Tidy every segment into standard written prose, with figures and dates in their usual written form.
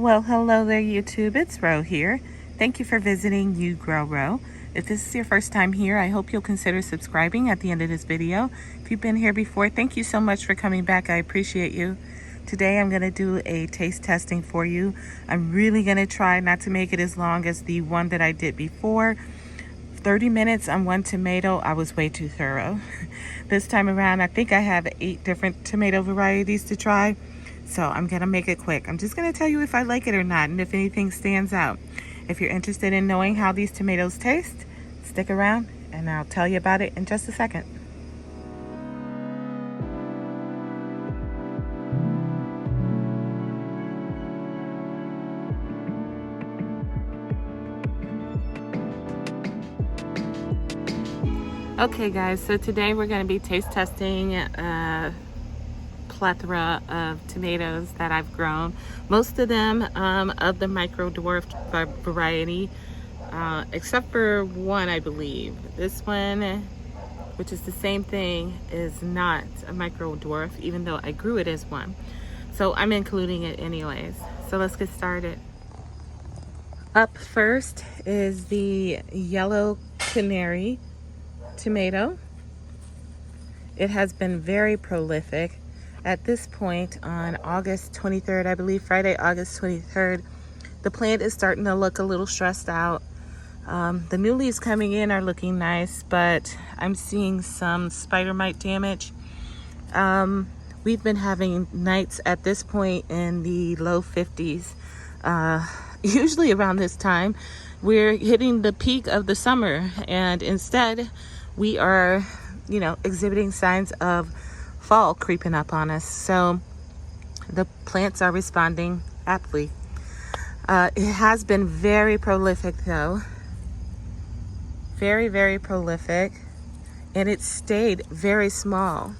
Well, hello there, YouTube. It's Ro here. Thank you for visiting You Grow Ro. If this is your first time here, I hope you'll consider subscribing at the end of this video. If you've been here before, thank you so much for coming back. I appreciate you. Today, I'm going to do a taste testing for you. I'm really going to try not to make it as long as the one that I did before. 30 minutes on one tomato. I was way too thorough. This time around, I think I have 8 different tomato varieties to try. So I'm gonna make it quick. I'm just gonna tell you if I like it or not and if anything stands out. If you're interested in knowing how these tomatoes taste, stick around and I'll tell you about it in just a second. Okay guys, so today we're gonna be taste testing plethora of tomatoes that I've grown. Most of them of the Dwarf variety, except for one, I believe. This one, which is the same thing, is not a Dwarf, even though I grew it as one. So I'm including it anyways. So let's get started. Up first is the yellow Canary tomato. It has been very prolific. At this point on August 23rd, I believe Friday, August 23rd, the plant is starting to look a little stressed out. The new leaves coming in are looking nice, but I'm seeing some spider mite damage. We've been having nights at this point in the low 50s. Usually around this time, we're hitting the peak of the summer, and instead we are, exhibiting signs of fall creeping up on us. So the plants are responding aptly. It has been very prolific though. Very, very prolific. And it stayed very small,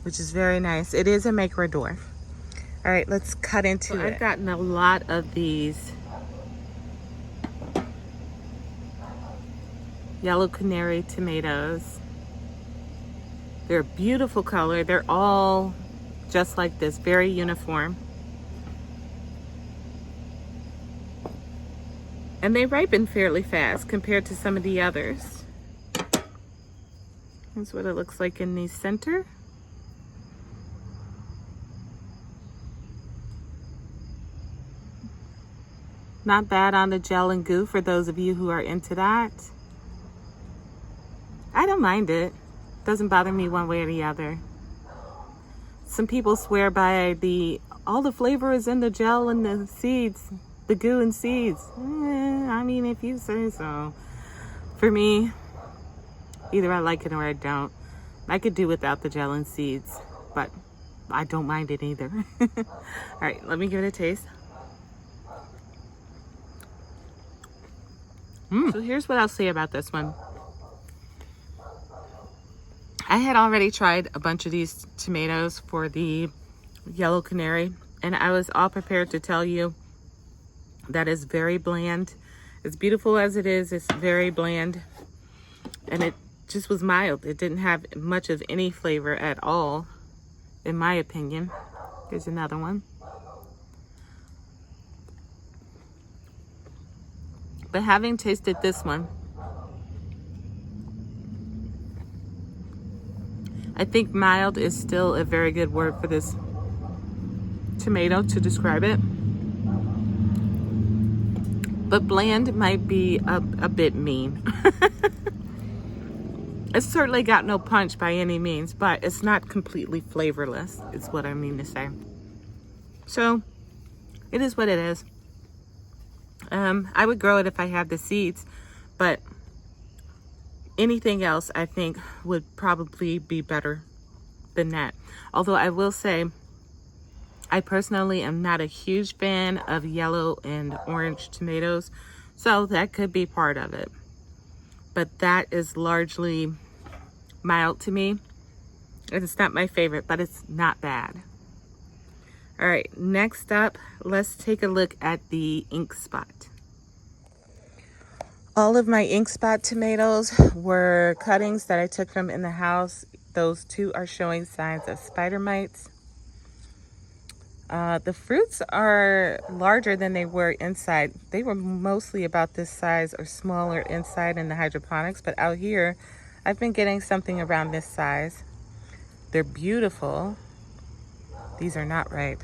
which is very nice. It is a Dwarf. All right, let's cut into it. I've gotten a lot of these yellow Canary tomatoes. They're a beautiful color. They're all just like this, very uniform. And they ripen fairly fast compared to some of the others. That's what it looks like in the center. Not bad on the gel and goo for those of you who are into that. I don't mind it. Doesn't bother me one way or the other. Some people swear by all the flavor is in the gel and the seeds, the goo and seeds. I mean, if you say so. For me, either I like it or I don't. I could do without the gel and seeds, but I don't mind it either. All right, let me give it a taste. So here's what I'll say about this one. I had already tried a bunch of these tomatoes for the yellow Canary, and I was all prepared to tell you that it's very bland. As beautiful as it is, it's very bland. And it just was mild. It didn't have much of any flavor at all, in my opinion. Here's another one. But having tasted this one, I think mild is still a very good word for this tomato to describe it. But bland might be a bit mean. It's certainly got no punch by any means, but it's not completely flavorless, is what I mean to say. So, it is what it is. I would grow it if I had the seeds, but anything else I think would probably be better than that. Although I will say, I personally am not a huge fan of yellow and orange tomatoes, so that could be part of it. But that is largely mild to me. It's not my favorite, but it's not bad. All right, next up, let's take a look at the ink spot. All of my ink spot tomatoes were cuttings that I took from in the house. Those two are showing signs of spider mites. The fruits are larger than they were inside. They were mostly about this size or smaller inside in the hydroponics, but out here, I've been getting something around this size. They're beautiful. These are not ripe.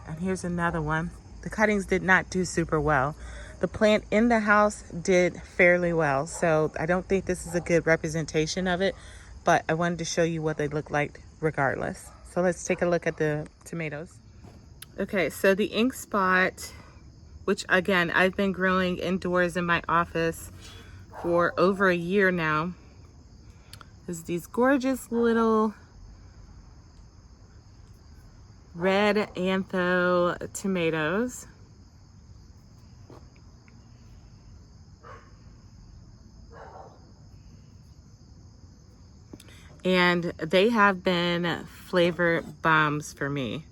And here's another one. The cuttings did not do super well. The plant in the house did fairly well, so I don't think this is a good representation of it, but I wanted to show you what they look like regardless. So let's take a look at the tomatoes. Okay, so the ink spot, which again, I've been growing indoors in my office for over a year now, is these gorgeous little red antho tomatoes. And they have been flavor bombs for me.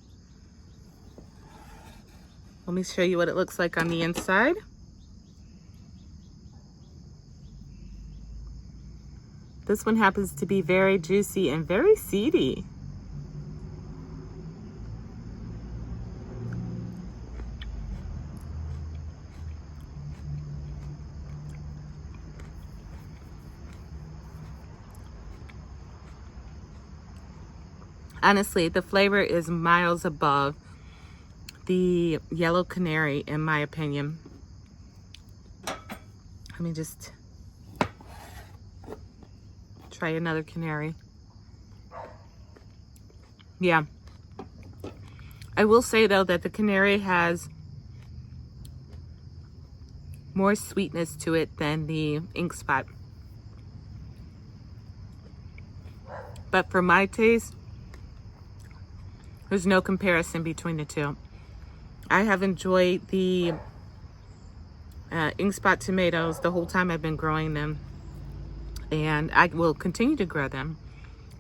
Let me show you what it looks like on the inside. This one happens to be very juicy and very seedy. Honestly, the flavor is miles above the yellow canary, in my opinion. Let me just try another canary. Yeah. I will say, though, that the canary has more sweetness to it than the ink spot. But for my taste, there's no comparison between the two. I have enjoyed the ink spot tomatoes the whole time I've been growing them, and I will continue to grow them.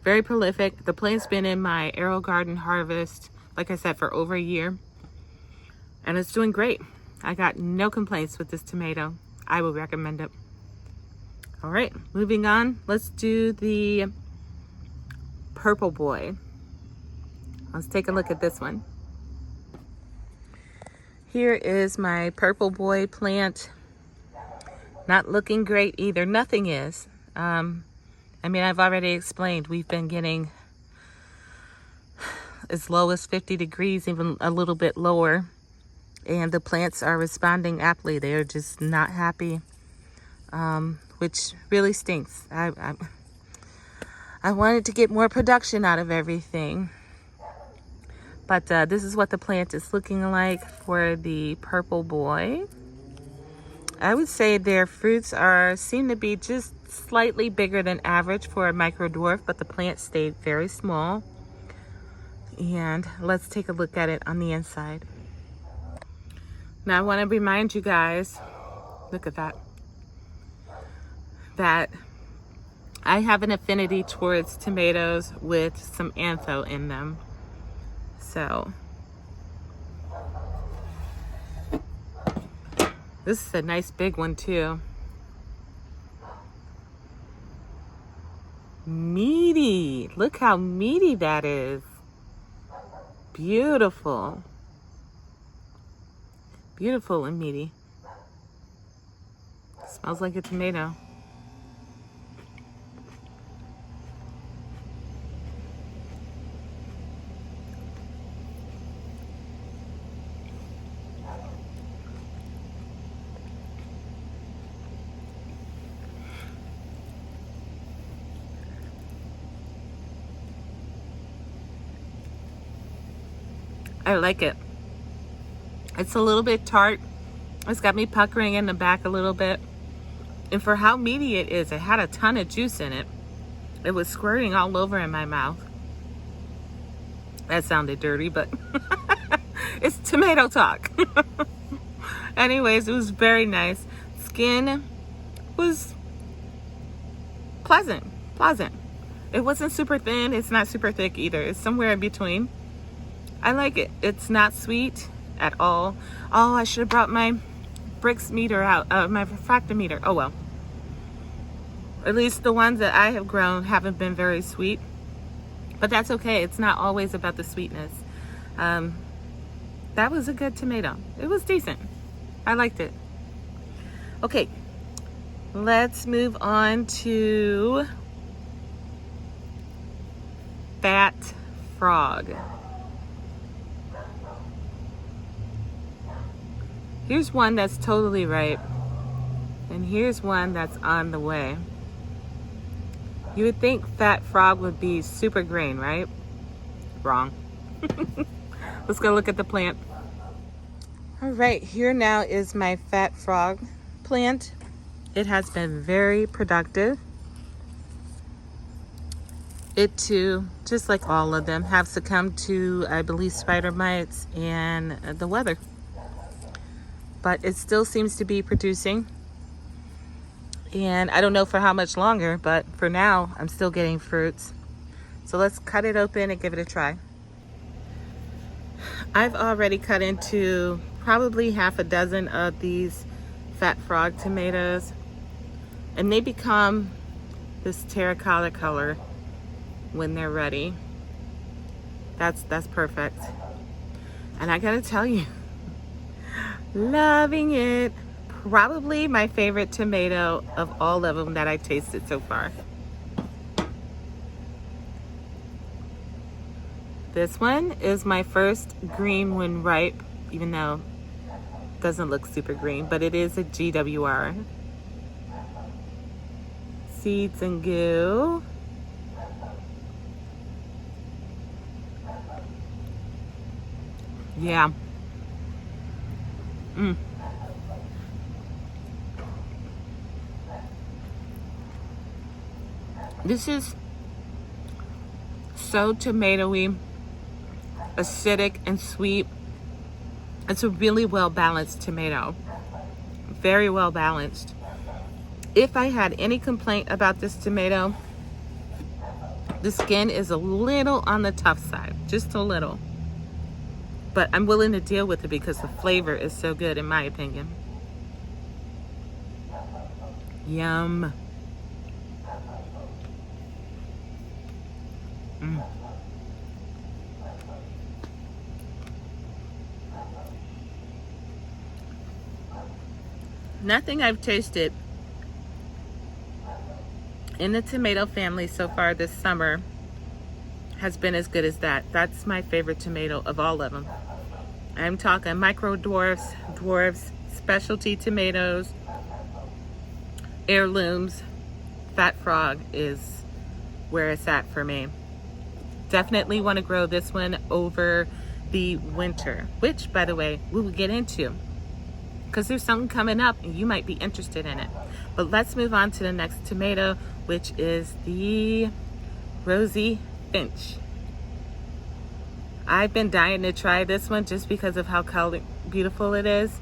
Very prolific. The plant's been in my Arrow Garden harvest, like I said, for over a year, and it's doing great. I got no complaints with this tomato. I would recommend it. All right, moving on. Let's do the purple boy. Let's take a look at this one. Here is my purple boy plant. Not looking great either. Nothing is. I mean, I've already explained, we've been getting as low as 50 degrees, even a little bit lower. And the plants are responding aptly. They are just not happy, which really stinks. I wanted to get more production out of everything. But this is what the plant is looking like for the purple boy. I would say their fruits seem to be just slightly bigger than average for a micro dwarf, but the plant stayed very small. And let's take a look at it on the inside. Now I want to remind you guys, look at that, that I have an affinity towards tomatoes with some antho in them. So this is a nice big one too. Meaty. Look how meaty that is. Beautiful. Beautiful and meaty. Smells like a tomato. I like it. It's a little bit tart. It's got me puckering in the back a little bit. And for how meaty it is, it had a ton of juice in it. It was squirting all over in my mouth. That sounded dirty, but it's tomato talk. Anyways, it was very nice. Skin was pleasant. It wasn't super thin. It's not super thick either. It's somewhere in between. I like it. It's not sweet at all. Oh, I should have brought my Brix meter out, my refractometer. Oh well. At least the ones that I have grown haven't been very sweet. But that's okay. It's not always about the sweetness. That was a good tomato. It was decent. I liked it. Okay, let's move on to Fat Frog. Here's one that's totally ripe, and here's one that's on the way. You would think Fat Frog would be super green, right? Wrong. Let's go look at the plant. All right, here now is my Fat Frog plant. It has been very productive. It too, just like all of them, have succumbed to, I believe, spider mites and the weather. But it still seems to be producing. And I don't know for how much longer, but for now, I'm still getting fruits. So let's cut it open and give it a try. I've already cut into probably half a dozen of these Fat Frog tomatoes. And they become this terracotta color when they're ready. That's perfect. And I gotta tell you, loving it. Probably my favorite tomato of all of them that I've tasted so far. This one is my first green when ripe, even though it doesn't look super green, but it is a GWR. Seeds and goo. Yeah. This is so tomatoey, acidic and sweet. It's a really well balanced tomato. Very well balanced. If I had any complaint about this tomato, the skin is a little on the tough side, just a little. But I'm willing to deal with it because the flavor is so good, in my opinion. Yum. Nothing I've tasted in the tomato family so far this summer has been as good as that. That's my favorite tomato of all of them. I'm talking micro dwarfs, dwarfs, specialty tomatoes, heirlooms. Fat Frog is where it's at for me. Definitely want to grow this one over the winter, which, by the way, we will get into because there's something coming up and you might be interested in it. But let's move on to the next tomato, which is the Rosy Finch. I've been dying to try this one just because of how beautiful it is.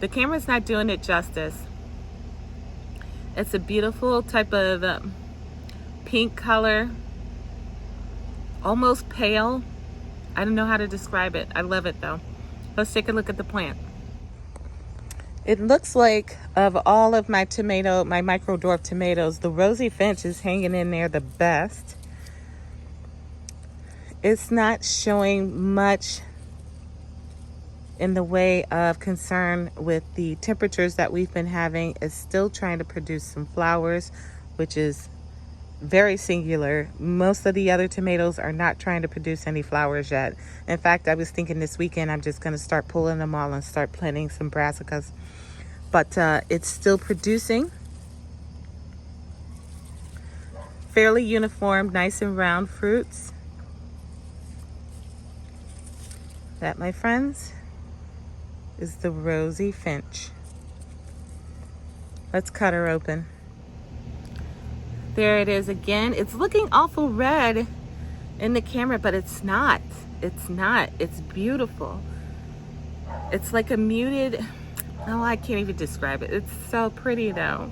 The camera's not doing it justice. It's a beautiful type of pink color, almost pale. I don't know how to describe it. I love it though. Let's take a look at the plant. It looks like of all of my micro dwarf tomatoes, the Rosy Finch is hanging in there the best. It's not showing much in the way of concern with the temperatures that we've been having. It's still trying to produce some flowers, which is very singular. Most of the other tomatoes are not trying to produce any flowers yet. In fact, I was thinking this weekend I'm just going to start pulling them all and start planting some brassicas. But it's still producing. Fairly uniform, nice and round fruits. That, my friends, is the Rosy Finch. Let's cut her open. There it is again. It's looking awful red in the camera, but it's not. It's not. It's beautiful. It's like a muted, oh, I can't even describe it. It's so pretty though.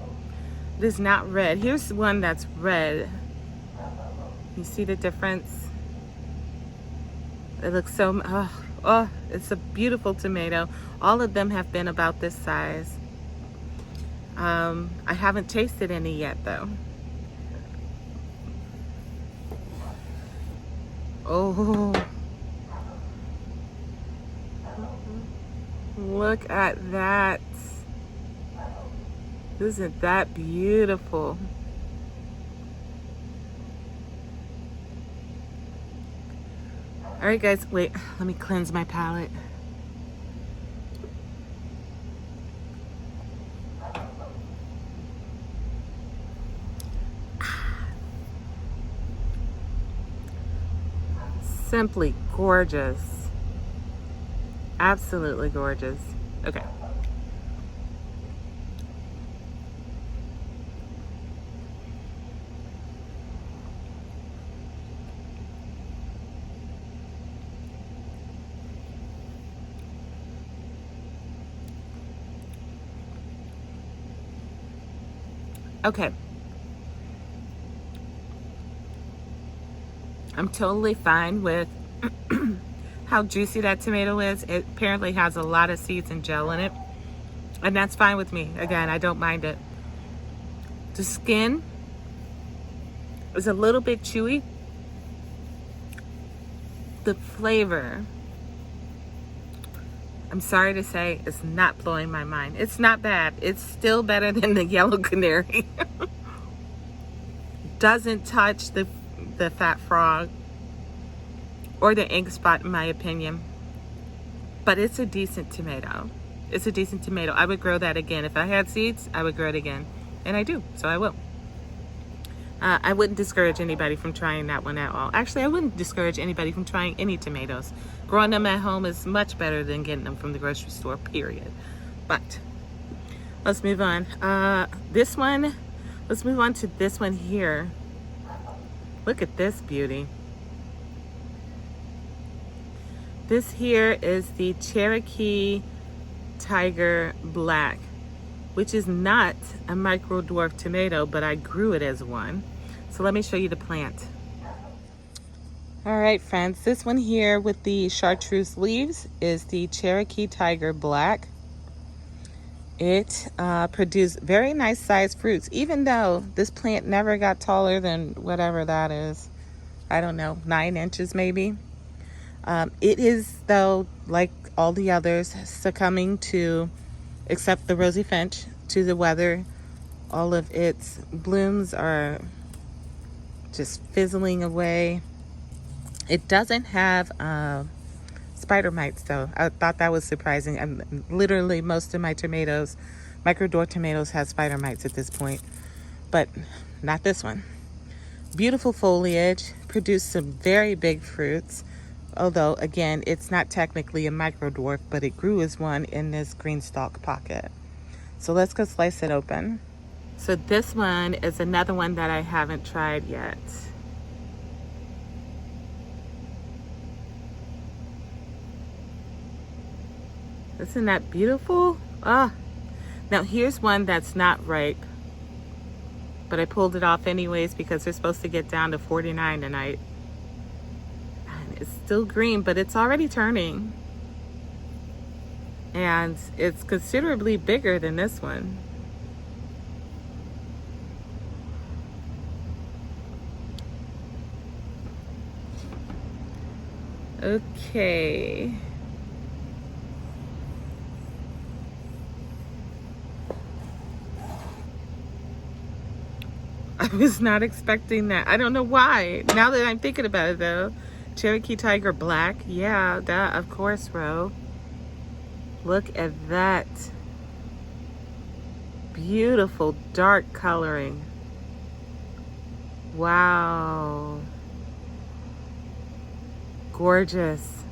It is not red. Here's one that's red. You see the difference? It looks so, oh, it's a beautiful tomato. All of them have been about this size. I haven't tasted any yet though. Oh, Look at that. Isn't that beautiful? All right, guys, wait, let me cleanse my palate. Simply gorgeous. Absolutely gorgeous. Okay. Okay. I'm totally fine with how juicy that tomato is. It apparently has a lot of seeds and gel in it, and that's fine with me. Again, I don't mind it. The skin is a little bit chewy. The flavor, I'm sorry to say, is not blowing my mind. It's not bad. It's still better than the yellow canary. Doesn't touch the fat frog or the ink spot, in my opinion. But it's a decent tomato. It's a decent tomato. I would grow that again. If I had seeds, I would grow it again. And I do, so I will. I wouldn't discourage anybody from trying that one at all. Actually, I wouldn't discourage anybody from trying any tomatoes. Growing them at home is much better than getting them from the grocery store, period. But let's move on. Let's move on to this one here. Look at this beauty. This here is the Cherokee Tiger Black, which is not a micro dwarf tomato, but I grew it as one. So let me show you the plant. All right, friends, this one here with the chartreuse leaves is the Cherokee Tiger Black. It produced very nice sized fruits, even though this plant never got taller than whatever that is. I don't know, 9 inches maybe. It is, though, like all the others, succumbing to, except the Rosy Finch, to the weather. All of its blooms are just fizzling away. It doesn't have spider mites, though. I thought that was surprising. Literally, most of my tomatoes, micro dwarf tomatoes, have spider mites at this point, but not this one. Beautiful foliage, produced some very big fruits. Although, again, it's not technically a micro dwarf, but it grew as one in this Greenstalk pocket. So let's go slice it open. So this one is another one that I haven't tried yet. Isn't that beautiful? Ah, now here's one that's not ripe, but I pulled it off anyways because they're supposed to get down to 49 tonight. It's still green, but it's already turning. And it's considerably bigger than this one. Okay. I was not expecting that. I don't know why. Now that I'm thinking about it, though. Cherokee Tiger Black. Yeah, that, of course, Ro. Look at that. Beautiful dark coloring. Wow. Gorgeous.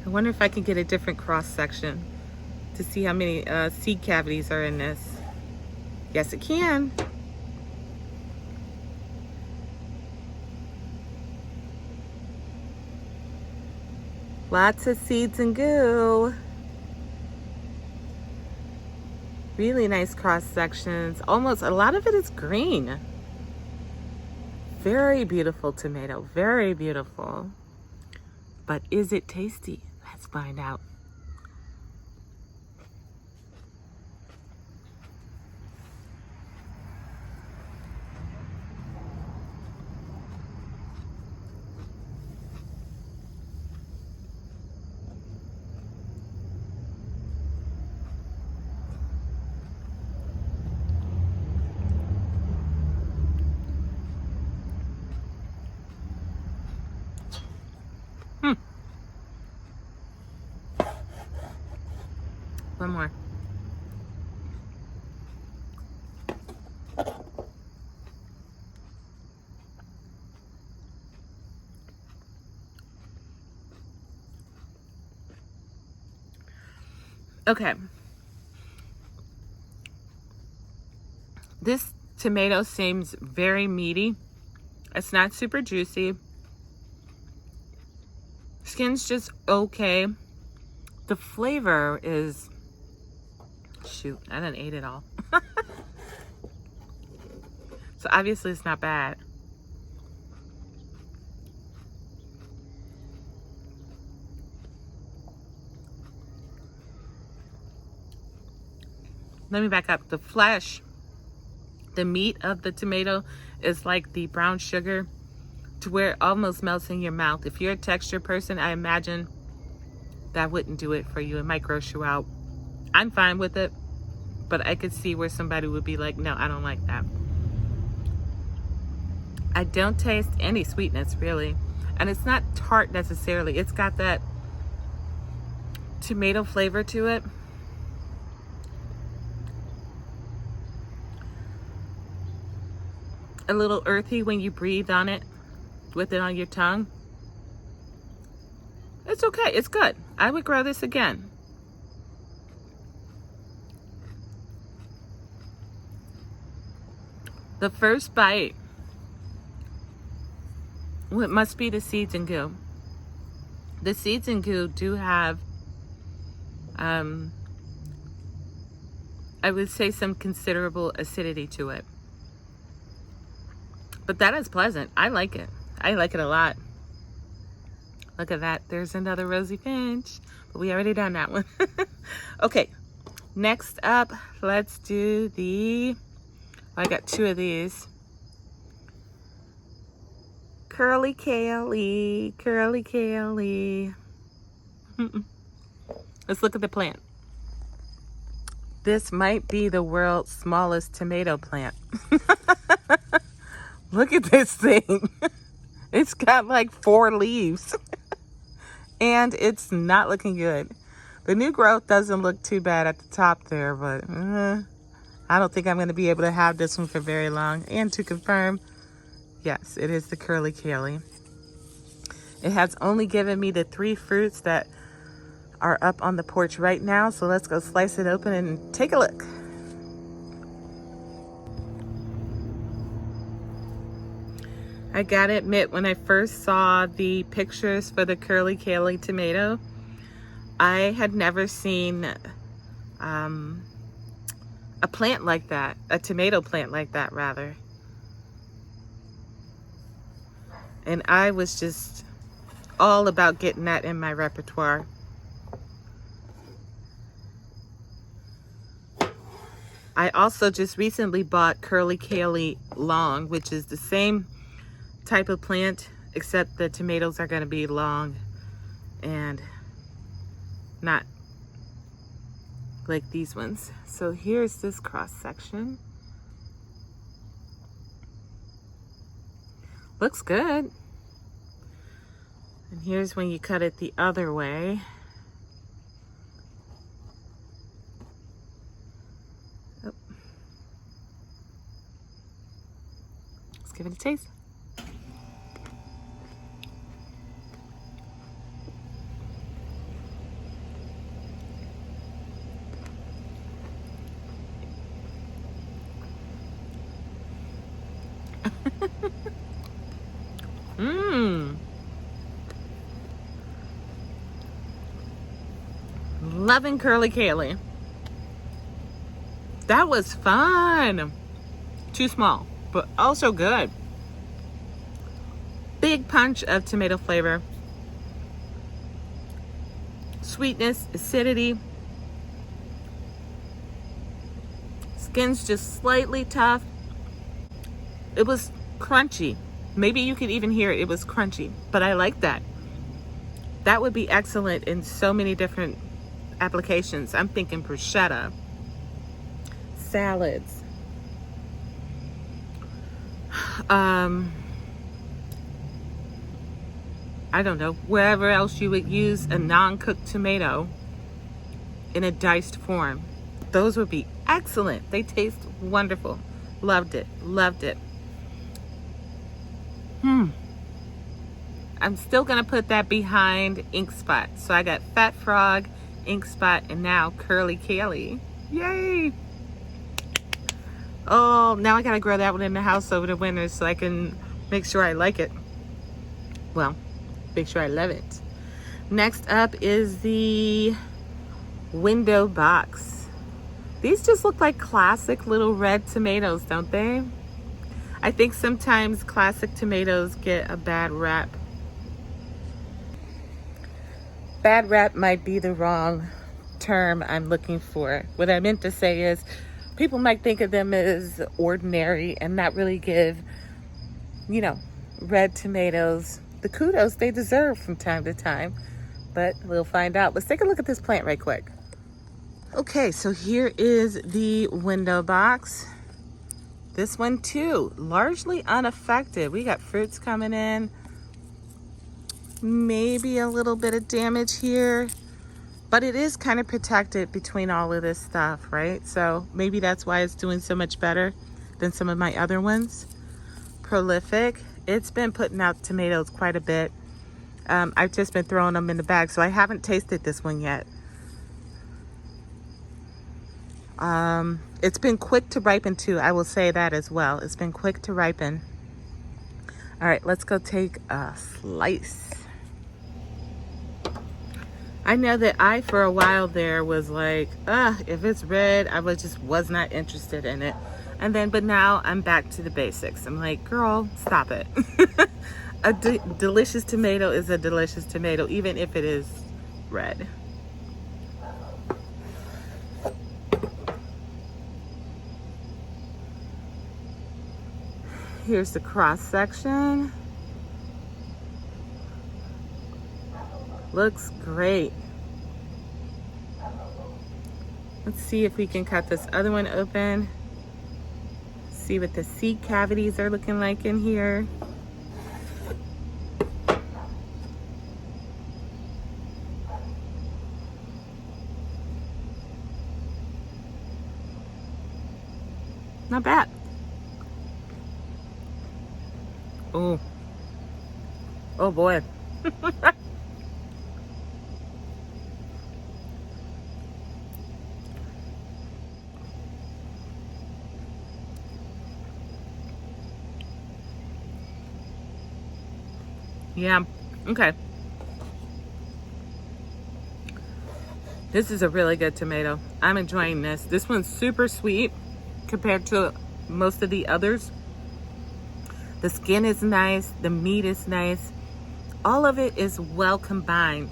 I wonder if I can get a different cross section to see how many seed cavities are in this. Yes, it can. Lots of seeds and goo. Really nice cross sections. Almost, a lot of it is green. Very beautiful tomato, very beautiful. But is it tasty? Let's find out. One more. Okay. This tomato seems very meaty. It's not super juicy. Skin's just okay. The flavor is, shoot, I done ate it all. So obviously it's not bad. Let me back up. The flesh, the meat of the tomato is like the brown sugar to where it almost melts in your mouth. If you're a texture person, I imagine that wouldn't do it for you. It might gross you out. I'm fine with it, but I could see where somebody would be like, no, I don't like that. I don't taste any sweetness really. And it's not tart necessarily. It's got that tomato flavor to it. A little earthy when you breathe on it with it on your tongue. It's okay. It's good. I would grow this again. The first bite, well, it must be the seeds and goo. The seeds and goo do have, I would say, some considerable acidity to it. But that is pleasant. I like it. I like it a lot. Look at that. There's another Rosy Finch. But we already done that one. Okay. Next up, let's do the... I got two of these. Curly Kaley. Curly Kaley. Let's look at the plant. This might be the world's smallest tomato plant. Look at this thing. It's got like 4 leaves. And it's not looking good. The new growth doesn't look too bad at the top there, but I don't think I'm going to be able to have this one for very long. And to confirm, yes, it is the Curly Kaley. It has only given me the 3 fruits that are up on the porch right now. So let's go slice it open and take a look. I gotta admit, when I first saw the pictures for the Curly Kaley tomato, I had never seen a plant like that, a tomato plant like that rather. And I was just all about getting that in my repertoire. I also just recently bought Curly Kaley long, which is the same type of plant, except the tomatoes are going to be long and not like these ones. So here's this cross section. Looks good. And here's when you cut it the other way. Oh. Let's give it a taste. Loving Curly Kaley. That was fun. Too small, but also good. Big punch of tomato flavor. Sweetness, acidity. Skin's just slightly tough. It was crunchy. Maybe you could even hear it. It was crunchy, but I like that. That would be excellent in so many different applications. I'm thinking bruschetta, salads, I don't know, wherever else you would use a non-cooked tomato. in a diced form. Those would be excellent. They taste wonderful. Loved it. Loved it. I'm still gonna put that behind Ink Spot. So I got Fat Frog, Ink Spot, and now Curly Kaley. Yay! Oh, now I gotta grow that one in the house over the winter so I can make sure I like it. Well, make sure I love it. Next up is the window box. These just look like classic little red tomatoes, don't they? I think sometimes classic tomatoes get a bad rap. Bad rap might be the wrong term I'm looking for. What I meant to say is people might think of them as ordinary and not really give, you know, red tomatoes the kudos they deserve from time to time. But we'll find out. Let's take a look at this plant right quick. Okay, so here is the window box. This one too, largely unaffected. We got fruits coming in. Maybe a little bit of damage here, but it is kind of protected between all of this stuff, right? So maybe that's why it's doing so much better than some of my other ones. Prolific. It's been putting out tomatoes quite a bit. I've just been throwing them in the bag, so I haven't tasted this one yet. It's been quick to ripen too. I will say that as well. It's been quick to ripen. All right, let's go take a slice. I know that I, for a while there, was like, if it's red, I was not interested in it. And then, but now I'm back to the basics. I'm like, girl, stop it. A delicious tomato is a delicious tomato, even if it is red. Here's the cross section. Looks great. Let's see if we can cut this other one open. See what the seed cavities are looking like in here. Not bad. Oh. Oh boy. Yeah, okay. This is a really good tomato. I'm enjoying this. This one's super sweet compared to most of the others. The skin is nice, the meat is nice. All of it is well combined.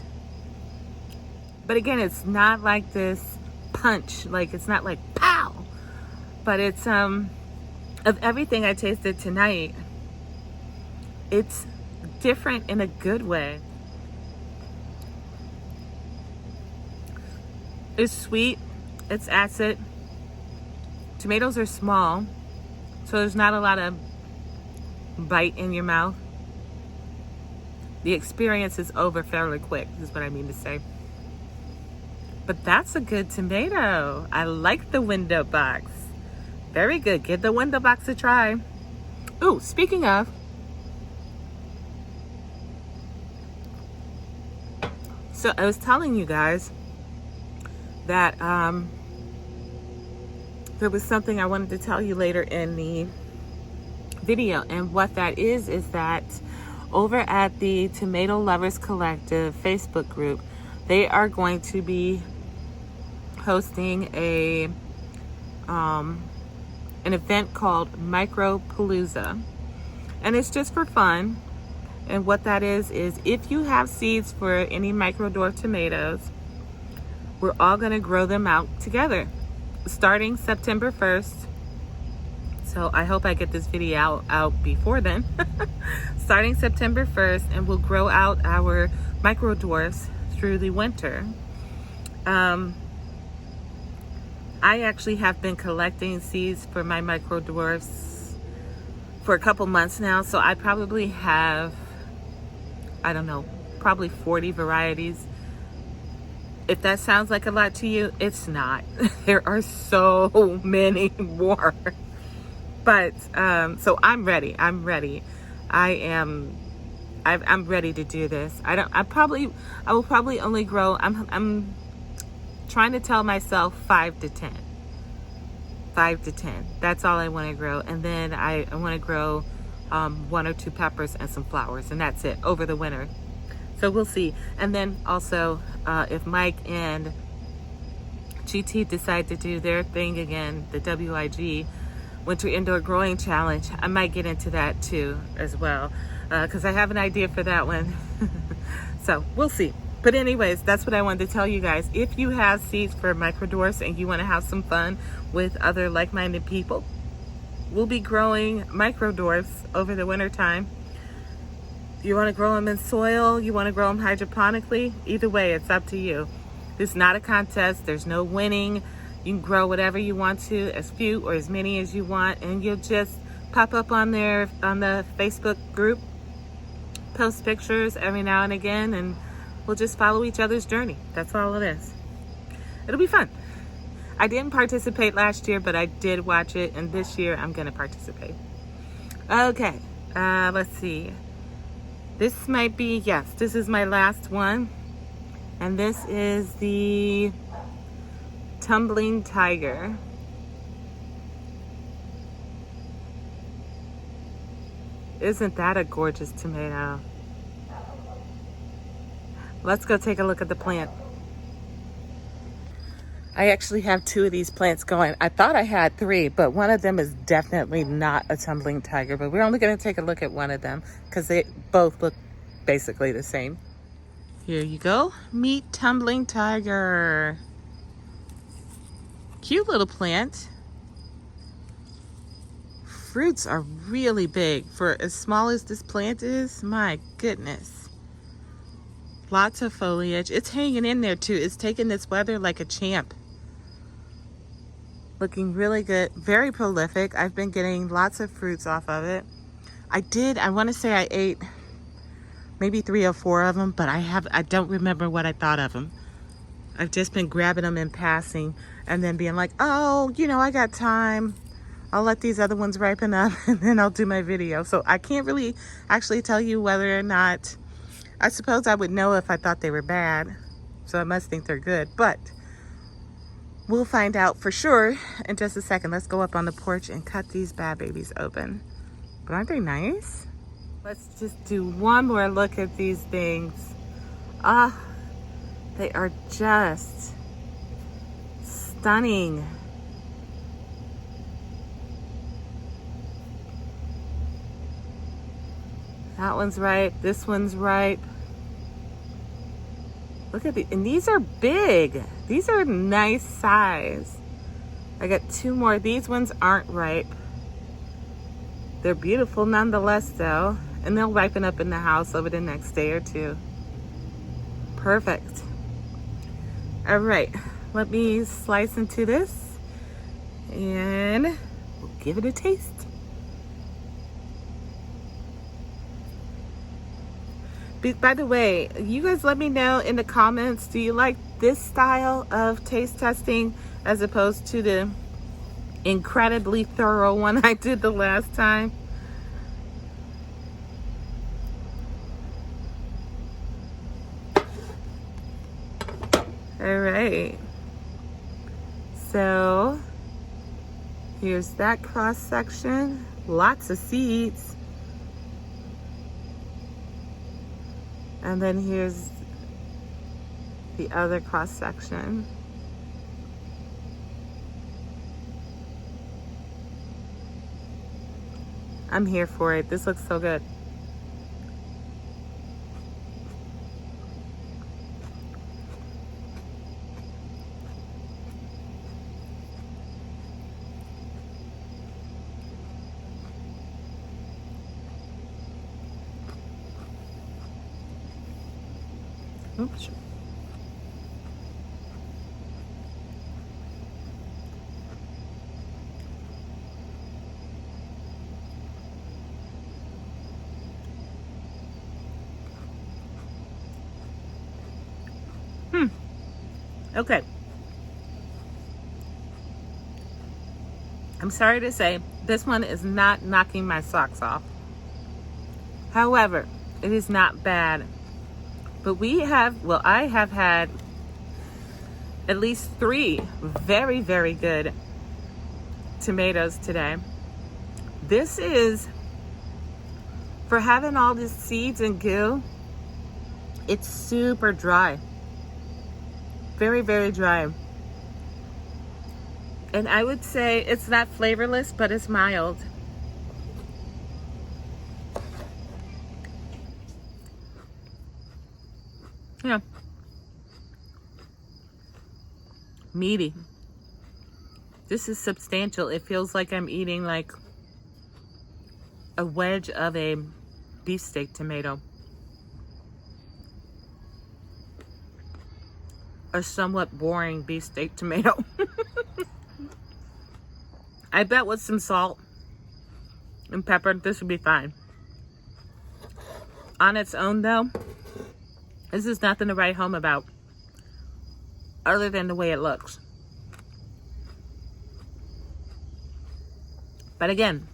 But again, it's not like this punch, like it's not like pow. But it's of everything I tasted tonight, it's different in a good way. It's sweet, it's acid. Tomatoes are small, so there's not a lot of bite in your mouth. The experience is over fairly quick, is what I mean to say. But that's a good tomato. I like the window box. Very good. Give the window box a try. Ooh, speaking of, so I was telling you guys that there was something I wanted to tell you later in the video, and what that is that over at the Tomato Lovers Collective Facebook group, they are going to be hosting an event called Micropalooza, and it's just for fun. And what that is if you have seeds for any micro dwarf tomatoes, we're all going to grow them out together starting September 1st. So I hope I get this video out before then. Starting September 1st, and we'll grow out our micro dwarfs through the winter. I actually have been collecting seeds for my micro dwarfs for a couple months now, so I probably have, I don't know, probably 40 varieties If that sounds like a lot to you, it's not. There are so many more. But so I'm ready. I'm ready. I'm ready to do this. I will probably only grow. I'm trying to tell myself 5 to 10. 5 to 10. That's all I want to grow. And then I want to grow 1 or 2 peppers and some flowers, and that's it over the winter. So we'll see. And then also if Mike and GT decide to do their thing again, the WIG, Winter Indoor Growing Challenge, I might get into that too as well, because I have an idea for that one. So we'll see. But anyways, that's what I wanted to tell you guys. If you have seeds for micro dwarfs and you want to have some fun with other like-minded people, we'll be growing micro dwarfs over the winter time. You want to grow them in soil, you want to grow them hydroponically, either way, it's up to you. This is not a contest. There's no winning. You can grow whatever you want to, as few or as many as you want, and you'll just pop up on there on the Facebook group, post pictures every now and again, and we'll just follow each other's journey. That's all it is. It'll be fun. I didn't participate last year, but I did watch it, and this year I'm going to participate. Okay, let's see. This might be, yes, this is my last one. And this is the Tumbling Tiger. Isn't that a gorgeous tomato? Let's go take a look at the plant. I actually have 2 of these plants going. I thought I had 3, but one of them is definitely not a tumbling tiger. But we're only going to take a look at one of them because they both look basically the same. Here you go. Meet tumbling tiger. Cute little plant. Fruits are really big for as small as this plant is. My goodness. Lots of foliage. It's hanging in there too. It's taking this weather like a champ. Looking really good. Very prolific. I've been getting lots of fruits off of it. I want to say I ate maybe 3 or 4 of them, but I don't remember what I thought of them. I've just been grabbing them in passing and then being like, oh, I got time. I'll let these other ones ripen up and then I'll do my video. So I can't really actually tell you whether or not, I suppose I would know if I thought they were bad. So I must think they're good, but we'll find out for sure in just a second. Let's go up on the porch and cut these bad babies open. But aren't they nice? Let's just do one more look at these things. They are just stunning. That one's ripe. This one's ripe. Look at these. And these are big. These are nice size. I got 2 more. These ones aren't ripe. They're beautiful nonetheless though. And they'll ripen up in the house over the next day or 2. Perfect. All right, let me slice into this and we'll give it a taste. By the way, you guys let me know in the comments, do you like this style of taste testing as opposed to the incredibly thorough one I did the last time? All right, so here's that cross section, lots of seeds. And then here's the other cross section. I'm here for it. This looks so good. Oops. Okay. I'm sorry to say, this one is not knocking my socks off. However, it is not bad. But I have had at least 3 very, very good tomatoes today. This is, for having all these seeds and goo, it's super dry. Very, very dry. And I would say it's not flavorless, but it's mild. Yeah. Meaty. This is substantial. It feels like I'm eating like a wedge of a beefsteak tomato. A somewhat boring beefsteak tomato. I bet with some salt and pepper, this would be fine. On its own though, this is nothing to write home about, other than the way it looks. But again,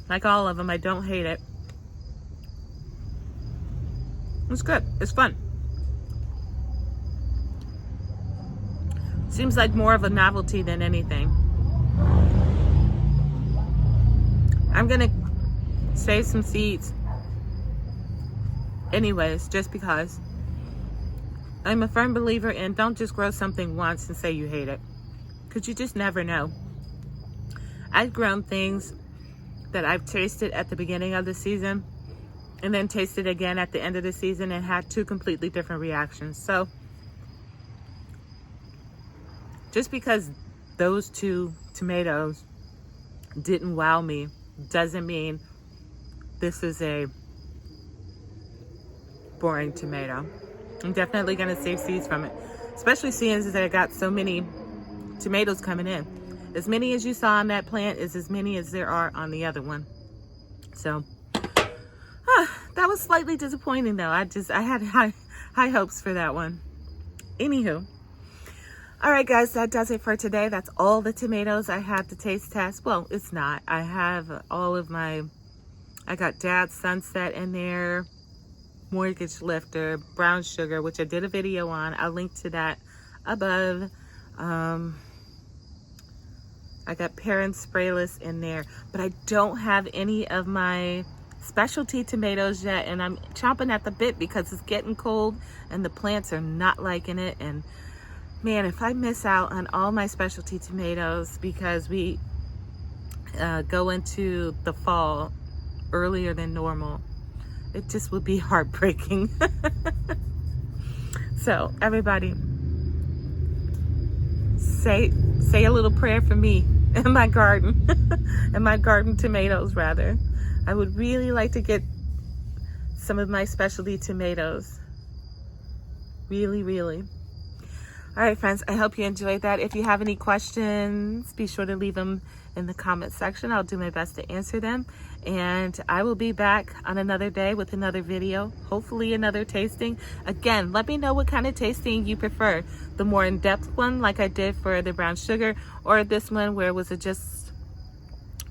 like all of them, I don't hate it. It's good. It's fun. Seems like more of a novelty than anything. I'm gonna save some seeds anyways, just because. I'm a firm believer in don't just grow something once and say you hate it, because you just never know. I've grown things that I've tasted at the beginning of the season and then tasted again at the end of the season and had 2 completely different reactions. So just because those 2 tomatoes didn't wow me doesn't mean this is a boring tomato. I'm definitely going to save seeds from it, especially seeing as I got so many tomatoes coming in. As many as you saw on that plant is as many as there are on the other one. So that was slightly disappointing though. I had high hopes for that one. Anywho, all right guys, that does it for today. That's all the tomatoes I had to taste test. Well, it's not. I have all of I got Dad's Sunset in there, Mortgage Lifter, Brown Sugar, which I did a video on. I'll link to that above. I got Parent Sprayless in there, but I don't have any of my specialty tomatoes yet, and I'm chomping at the bit because it's getting cold and the plants are not liking it. And man, if I miss out on all my specialty tomatoes because we go into the fall earlier than normal, it just would be heartbreaking. So everybody, say a little prayer for me and my garden, and my garden tomatoes rather. I would really like to get some of my specialty tomatoes. Really, really. All right, friends, I hope you enjoyed that. If you have any questions, be sure to leave them in the comment section. I'll do my best to answer them. And I will be back on another day with another video, hopefully another tasting. Again, let me know what kind of tasting you prefer. The more in-depth one, like I did for the brown sugar, or this one where it was just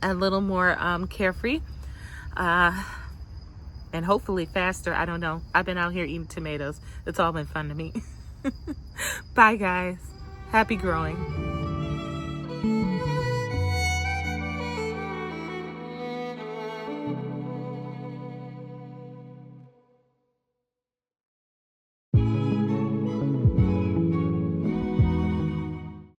a little more carefree. And hopefully faster. I don't know. I've been out here eating tomatoes. It's all been fun to me. Bye, guys. Happy growing.